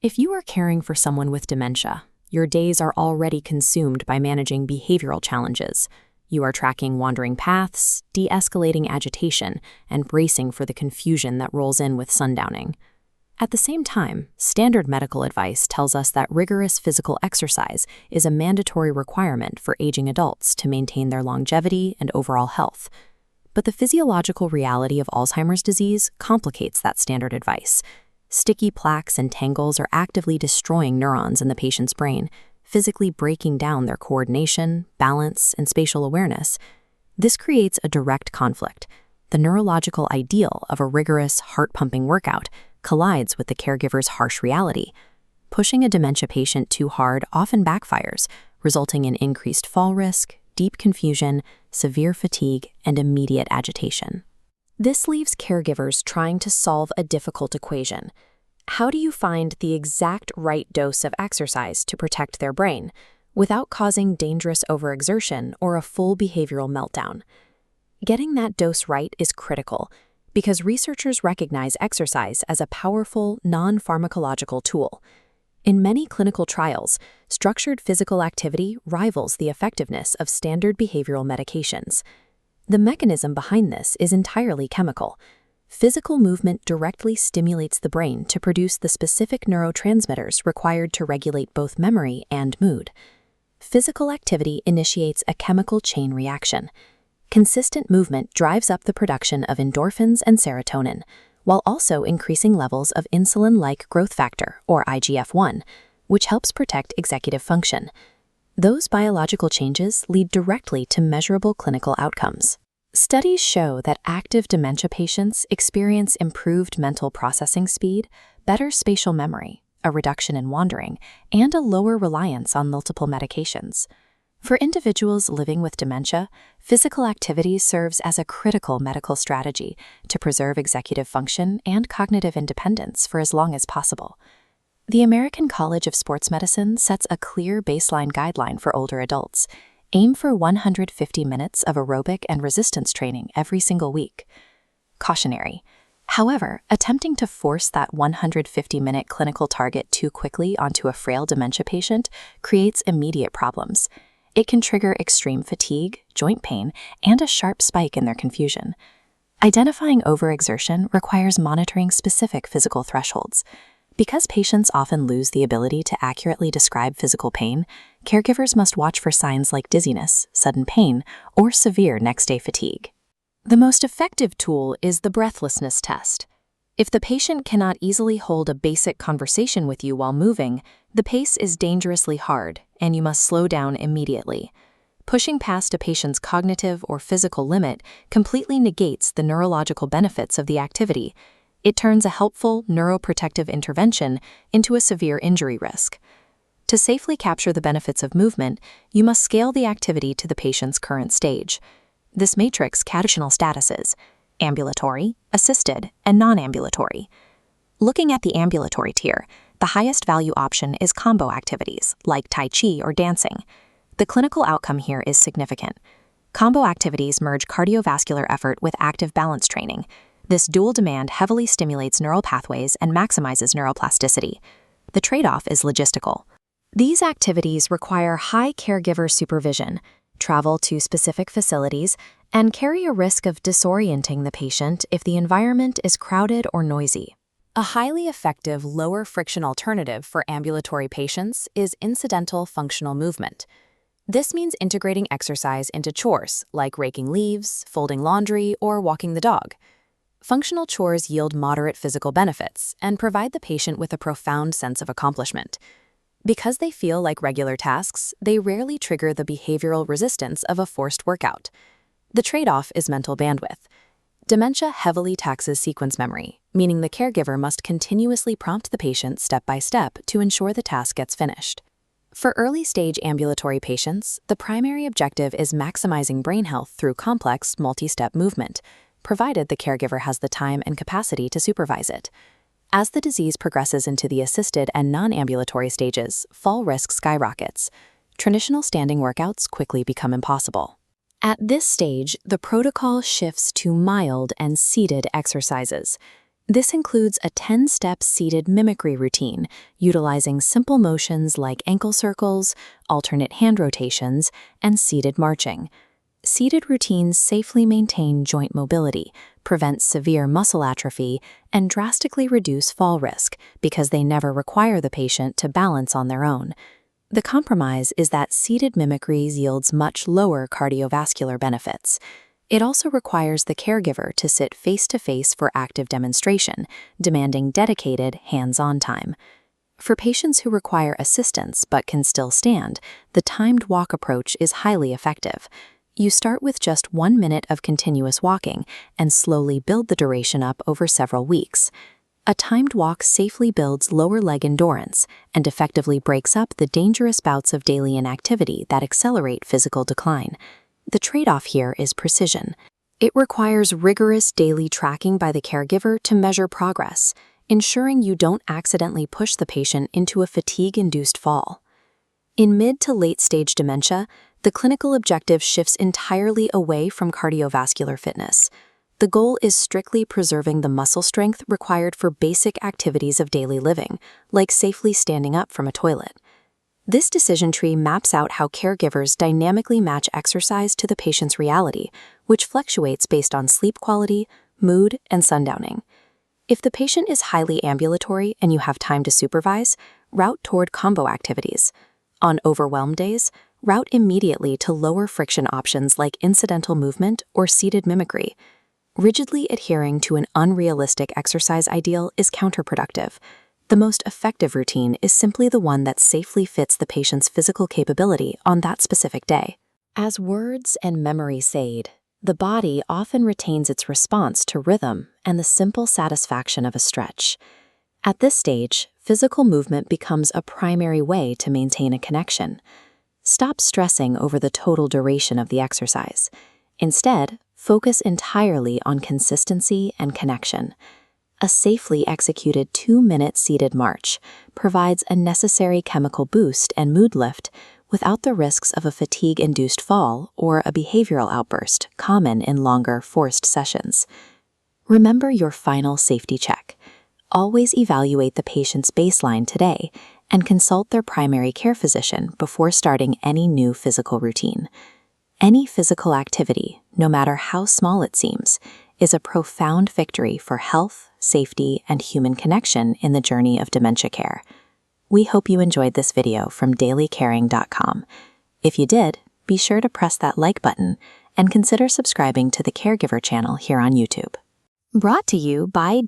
If you are caring for someone with dementia, your days are already consumed by managing behavioral challenges. You are tracking wandering paths, de-escalating agitation, and bracing for the confusion that rolls in with sundowning. At the same time, standard medical advice tells us that rigorous physical exercise is a mandatory requirement for aging adults to maintain their longevity and overall health. But the physiological reality of Alzheimer's disease complicates that standard advice. Sticky plaques and tangles are actively destroying neurons in the patient's brain, physically breaking down their coordination, balance, and spatial awareness. This creates a direct conflict. The neurological ideal of a rigorous, heart-pumping workout collides with the caregiver's harsh reality. Pushing a dementia patient too hard often backfires, resulting in increased fall risk, deep confusion, severe fatigue, and immediate agitation. This leaves caregivers trying to solve a difficult equation. How do you find the exact right dose of exercise to protect their brain without causing dangerous overexertion or a full behavioral meltdown? Getting that dose right is critical because researchers recognize exercise as a powerful, non-pharmacological tool. In many clinical trials, structured physical activity rivals the effectiveness of standard behavioral medications. The mechanism behind this is entirely chemical. Physical movement directly stimulates the brain to produce the specific neurotransmitters required to regulate both memory and mood. Physical activity initiates a chemical chain reaction. Consistent movement drives up the production of endorphins and serotonin, while also increasing levels of insulin-like growth factor, or IGF-1, which helps protect executive function. Those biological changes lead directly to measurable clinical outcomes. Studies show that active dementia patients experience improved mental processing speed, better spatial memory, a reduction in wandering, and a lower reliance on multiple medications. For individuals living with dementia, physical activity serves as a critical medical strategy to preserve executive function and cognitive independence for as long as possible. The American College of Sports Medicine sets a clear baseline guideline for older adults. Aim for 150 minutes of aerobic and resistance training every single week. Cautionary. However, attempting to force that 150-minute clinical target too quickly onto a frail dementia patient creates immediate problems. It can trigger extreme fatigue, joint pain, and a sharp spike in their confusion. Identifying overexertion requires monitoring specific physical thresholds. Because patients often lose the ability to accurately describe physical pain, caregivers must watch for signs like dizziness, sudden pain, or severe next-day fatigue. The most effective tool is the breathlessness test. If the patient cannot easily hold a basic conversation with you while moving, the pace is dangerously hard, and you must slow down immediately. Pushing past a patient's cognitive or physical limit completely negates the neurological benefits of the activity. It turns a helpful neuroprotective intervention into a severe injury risk. To safely capture the benefits of movement, you must scale the activity to the patient's current stage. This matrix categorical statuses: ambulatory, assisted, and non-ambulatory. Looking at the ambulatory tier, the highest value option is combo activities, like Tai Chi or dancing. The clinical outcome here is significant. Combo activities merge cardiovascular effort with active balance training. This dual demand heavily stimulates neural pathways and maximizes neuroplasticity. The trade-off is logistical. These activities require high caregiver supervision, travel to specific facilities, and carry a risk of disorienting the patient if the environment is crowded or noisy. A highly effective, lower-friction alternative for ambulatory patients is incidental functional movement. This means integrating exercise into chores, like raking leaves, folding laundry, or walking the dog. Functional chores yield moderate physical benefits and provide the patient with a profound sense of accomplishment. Because they feel like regular tasks, they rarely trigger the behavioral resistance of a forced workout. The trade-off is mental bandwidth. Dementia heavily taxes sequence memory, meaning the caregiver must continuously prompt the patient step by step to ensure the task gets finished. For early-stage ambulatory patients, the primary objective is maximizing brain health through complex, multi-step movement, provided the caregiver has the time and capacity to supervise it. As the disease progresses into the assisted and non-ambulatory stages, fall risk skyrockets. Traditional standing workouts quickly become impossible. At this stage, the protocol shifts to mild and seated exercises. This includes a 10-step seated mimicry routine, utilizing simple motions like ankle circles, alternate hand rotations, and seated marching. Seated routines safely maintain joint mobility, prevent severe muscle atrophy, and drastically reduce fall risk because they never require the patient to balance on their own. The compromise is that seated mimicry yields much lower cardiovascular benefits. It also requires the caregiver to sit face-to-face for active demonstration, demanding dedicated, hands-on time. For patients who require assistance but can still stand, the timed walk approach is highly effective. You start with just 1 minute of continuous walking and slowly build the duration up over several weeks. A timed walk safely builds lower leg endurance and effectively breaks up the dangerous bouts of daily inactivity that accelerate physical decline. The trade-off here is precision. It requires rigorous daily tracking by the caregiver to measure progress, ensuring you don't accidentally push the patient into a fatigue-induced fall. In mid to late-stage dementia, the clinical objective shifts entirely away from cardiovascular fitness. The goal is strictly preserving the muscle strength required for basic activities of daily living, like safely standing up from a toilet. This decision tree maps out how caregivers dynamically match exercise to the patient's reality, which fluctuates based on sleep quality, mood, and sundowning. If the patient is highly ambulatory and you have time to supervise, route toward combo activities. On overwhelmed days, route immediately to lower friction options like incidental movement or seated mimicry. Rigidly adhering to an unrealistic exercise ideal is counterproductive. The most effective routine is simply the one that safely fits the patient's physical capability on that specific day. As words and memory fade, the body often retains its response to rhythm and the simple satisfaction of a stretch. At this stage, physical movement becomes a primary way to maintain a connection. Stop stressing over the total duration of the exercise. Instead, focus entirely on consistency and connection. A safely executed 2-minute seated march provides a necessary chemical boost and mood lift without the risks of a fatigue-induced fall or a behavioral outburst common in longer, forced sessions. Remember your final safety check. Always evaluate the patient's baseline today and consult their primary care physician before starting any new physical routine. Any physical activity, no matter how small it seems, is a profound victory for health, safety, and human connection in the journey of dementia care. We hope you enjoyed this video from DailyCaring.com. If you did, be sure to press that like button and consider subscribing to the Caregiver channel here on YouTube. Brought to you by